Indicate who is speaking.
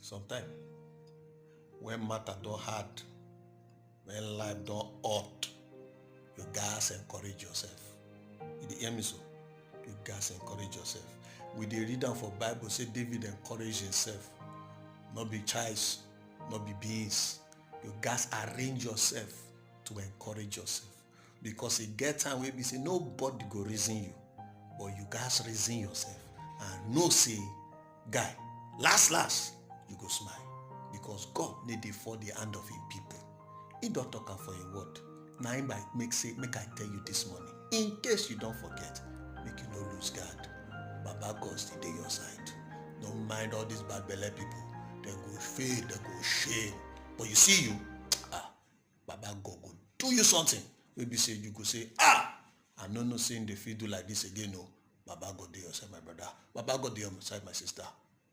Speaker 1: Sometimes, when matter don't hard, when life don't hot, you guys encourage yourself. You dey hear me so? You guys encourage yourself. We dey read am for Bible say David encouraged himself. Not be choice, not be beans. You guys arrange yourself to encourage yourself. Because e get time wey be say nobody go reason you, but you guys reason yourself and know say, guy, last you go smile, because God need dey for the hand of him people. He don talk am for him word. Na him make I tell you this morning, in case you don't forget, make you no lose guard. Baba God still dey your side. Don't mind all these bad belle people. They go fail, they go shame. But you see you, Baba God go do you something. Maybe say you go say, I no saying they fit do like this again. No, Baba God dey your side, my brother. Baba God dey your side, my sister.